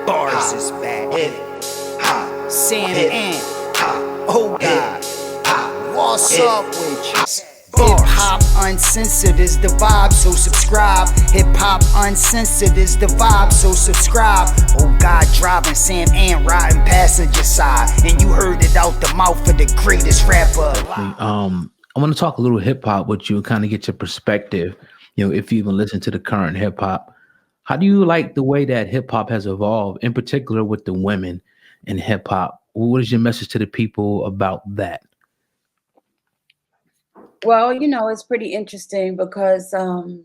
Bars is back. Sam Ant. Oh God. What's up with you? Hip Hop Uncensored is the vibe, so subscribe. Hip Hop Uncensored is the vibe, so subscribe. Oh God, driving Sam Ant riding passenger side, and you heard it out the mouth of the greatest rapper. I want to talk a little hip hop with you and kind of get your perspective. You know, if you even listen to the current hip hop, how do you like the way that hip hop has evolved, in particular with the women in hip hop? What is your message to the people about that? Well, you know, it's pretty interesting because a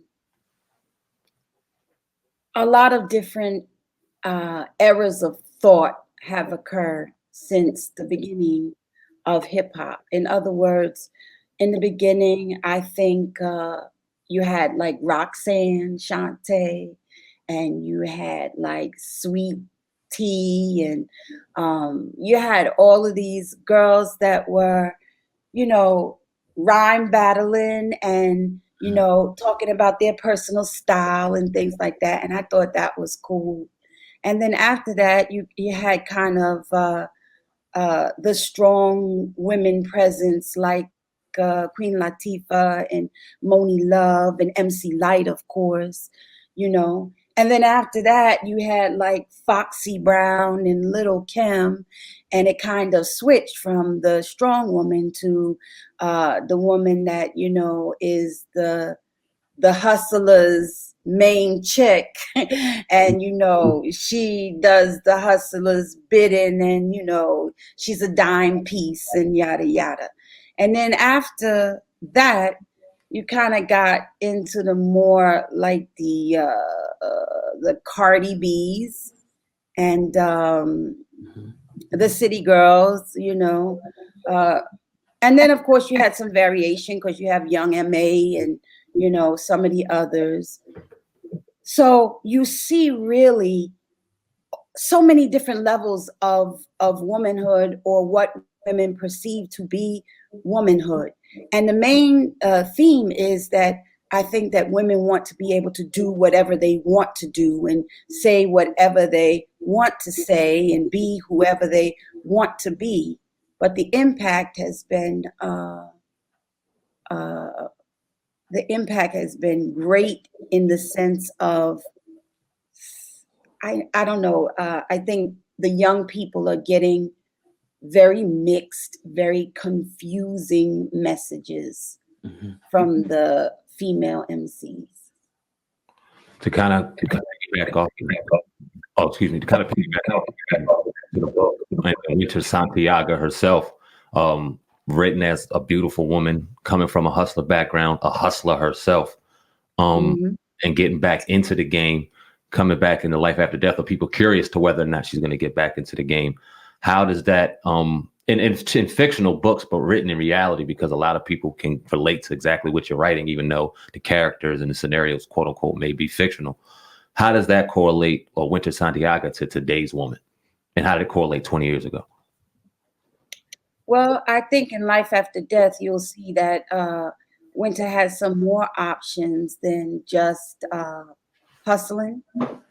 lot of different eras of thought have occurred since the beginning of hip hop. In other words, in the beginning, I think you had like Roxanne, Shantae, and you had like Sweet Tea, and you had all of these girls that were, you know, rhyme battling and, you know, talking about their personal style and things like that. And I thought that was cool. And then after that, you had kind of the strong women presence like Queen Latifah and Moni Love and MC Light, of course, you know. And then after that, you had like Foxy Brown and Little Kim, and it kind of switched from the strong woman to the woman that, you know, is the hustler's main chick. And, you know, she does the hustler's bidding and, you know, she's a dime piece and yada, yada. And then after that, you kind of got into the more like the Cardi B's and the City Girls, you know. And then, of course, you had some variation because you have Young M.A. and, you know, some of the others. So you see really so many different levels of womanhood or what women perceive to be womanhood. And the main theme is that I think that women want to be able to do whatever they want to do and say whatever they want to say and be whoever they want to be. But the impact has been great in the sense of I don't know. I think the young people are getting very mixed, very confusing messages from the female MCs. To kind of piggyback off to the book, Winter Santiago herself, written as a beautiful woman coming from a hustler background, a hustler herself, and getting back into the game, coming back into life after death, of people curious to whether or not she's going to get back into the game. How does that, in fictional books, but written in reality, because a lot of people can relate to exactly what you're writing, even though the characters and the scenarios, quote unquote, may be fictional. How does that correlate, or Winter Santiago, to today's woman? And how did it correlate 20 years ago? Well, I think in Life After Death, you'll see that Winter has some more options than just hustling,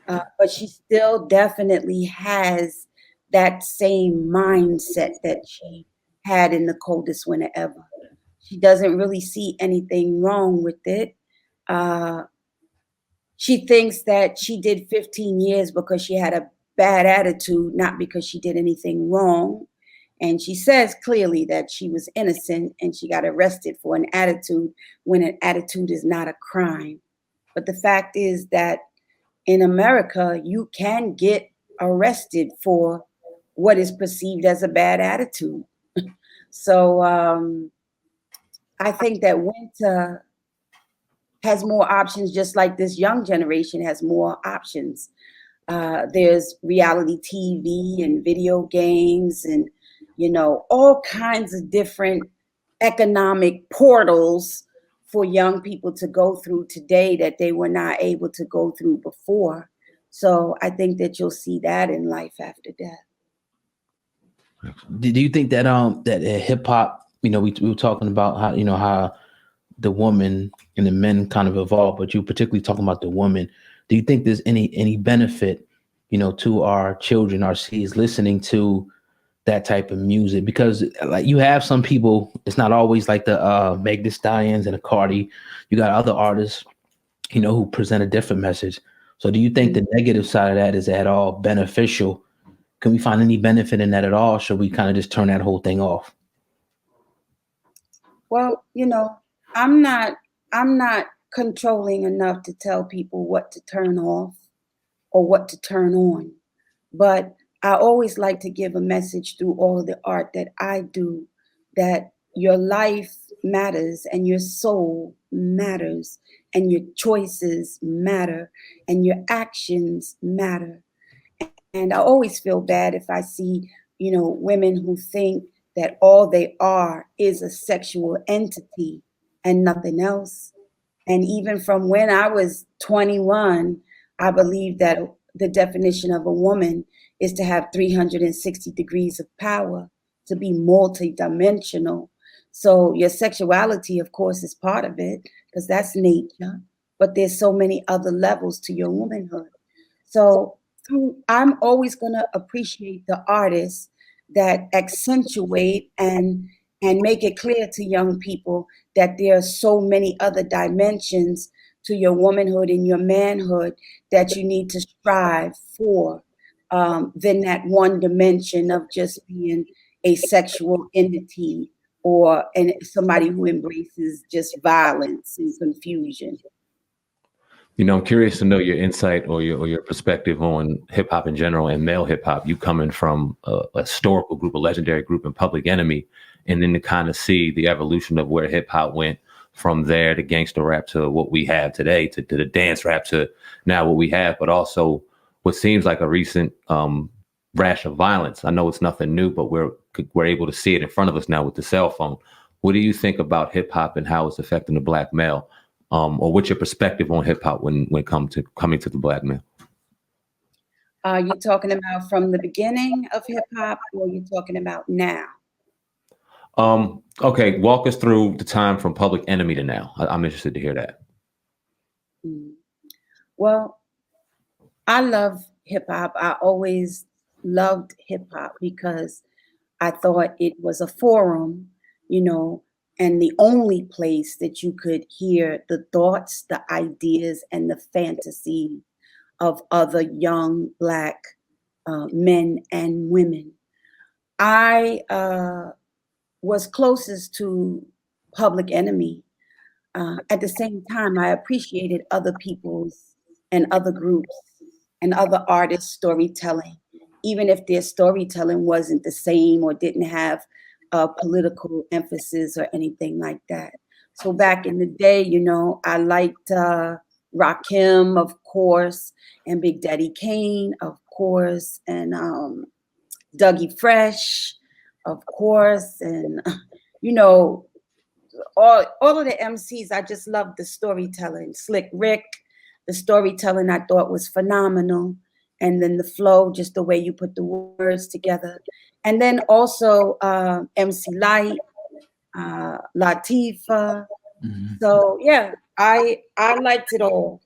but she still definitely has that same mindset that she had in The Coldest Winter Ever. She doesn't really see anything wrong with it. She thinks that she did 15 years because she had a bad attitude, not because she did anything wrong. And she says clearly that she was innocent and she got arrested for an attitude when an attitude is not a crime. But the fact is that in America, you can get arrested for what is perceived as a bad attitude. So I think that Winter has more options, just like this young generation has more options. There's reality TV and video games and, you know, all kinds of different economic portals for young people to go through today that they were not able to go through before. So I think that you'll see that in Life After Death. Do you think that that hip hop, you know, we were talking about how, you know, how the woman and the men kind of evolved, but you particularly talking about the woman. Do you think there's any benefit to our children, our seeds, listening to that type of music? Because like you have some people, it's not always like the Meg Thee Stallions and the Cardi. You got other artists, who present a different message. So do you think the negative side of that is at all beneficial? Can we find any benefit in that at all? Should we kind of just turn that whole thing off? Well, I'm not controlling enough to tell people what to turn off or what to turn on. But I always like to give a message through all of the art that I do, that your life matters and your soul matters and your choices matter and your actions matter. And I always feel bad if I see, women who think that all they are is a sexual entity and nothing else. And even from when I was 21, I believe that the definition of a woman is to have 360 degrees of power, to be multidimensional. So your sexuality, of course, is part of it because that's nature. But there's so many other levels to your womanhood. So I'm always going to appreciate the artists that accentuate and make it clear to young people that there are so many other dimensions to your womanhood and your manhood that you need to strive for than that one dimension of just being a sexual entity or somebody who embraces just violence and confusion. I'm curious to know your insight or your perspective on hip hop in general and male hip hop. You coming from a historical group, a legendary group in Public Enemy, and then to kind of see the evolution of where hip hop went from there to gangster rap to what we have today, to the dance rap to now what we have, but also what seems like a recent rash of violence. I know it's nothing new, but we're able to see it in front of us now with the cell phone. What do you think about hip hop and how it's affecting the Black male? Or what's your perspective on hip hop when coming to the Black male? Are you talking about from the beginning of hip hop, or are you talking about now? Okay, walk us through the time from Public Enemy to now. I'm interested to hear that. Well, I love hip hop. I always loved hip hop because I thought it was a forum, and the only place that you could hear the thoughts, the ideas, and the fantasy of other young Black men and women. I was closest to Public Enemy. At the same time, I appreciated other people's and other groups and other artists' storytelling, even if their storytelling wasn't the same or didn't have political emphasis or anything like that. So back in the day, I liked Rakim, of course, and Big Daddy Kane, of course, and Dougie Fresh, of course, and all of the MCs. I just loved the storytelling. Slick Rick, the storytelling I thought was phenomenal. And then the flow, just the way you put the words together. And then also MC Light, Latifah. So yeah, I liked it all.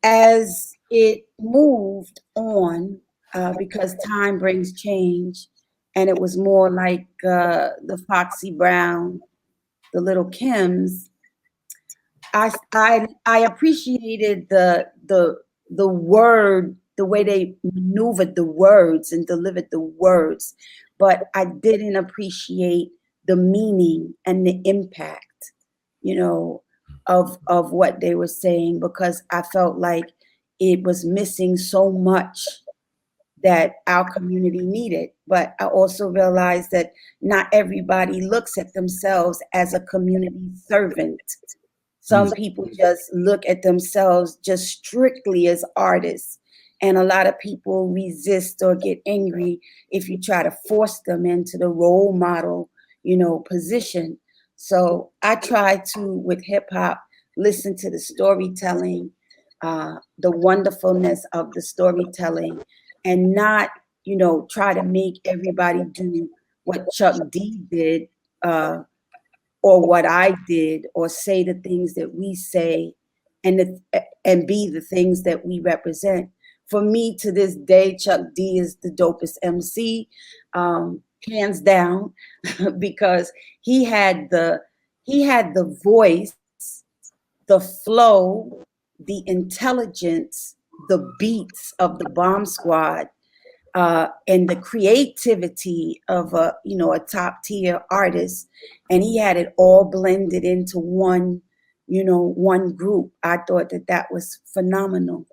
As it moved on, because time brings change, and it was more like the Foxy Brown, the Little Kims. I appreciated the word, the way they maneuvered the words and delivered the words, but I didn't appreciate the meaning and the impact, of what they were saying, because I felt like it was missing so much that our community needed. But I also realized that not everybody looks at themselves as a community servant. Some people just look at themselves just strictly as artists. And a lot of people resist or get angry if you try to force them into the role model, position. So I try to, with hip hop, listen to the storytelling, the wonderfulness of the storytelling, and not, try to make everybody do what Chuck D did, or what I did, or say the things that we say, and be the things that we represent. for me to this day, Chuck D is the dopest MC, hands down, because he had the voice, the flow, the intelligence, the beats of the Bomb Squad, and the creativity of a top tier artist, and he had it all blended into one group. I thought that was phenomenal.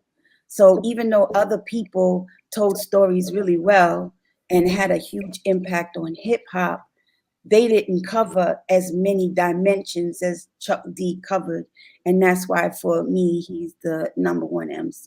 So even though other people told stories really well and had a huge impact on hip hop, they didn't cover as many dimensions as Chuck D covered. And that's why for me, he's the #1 MC.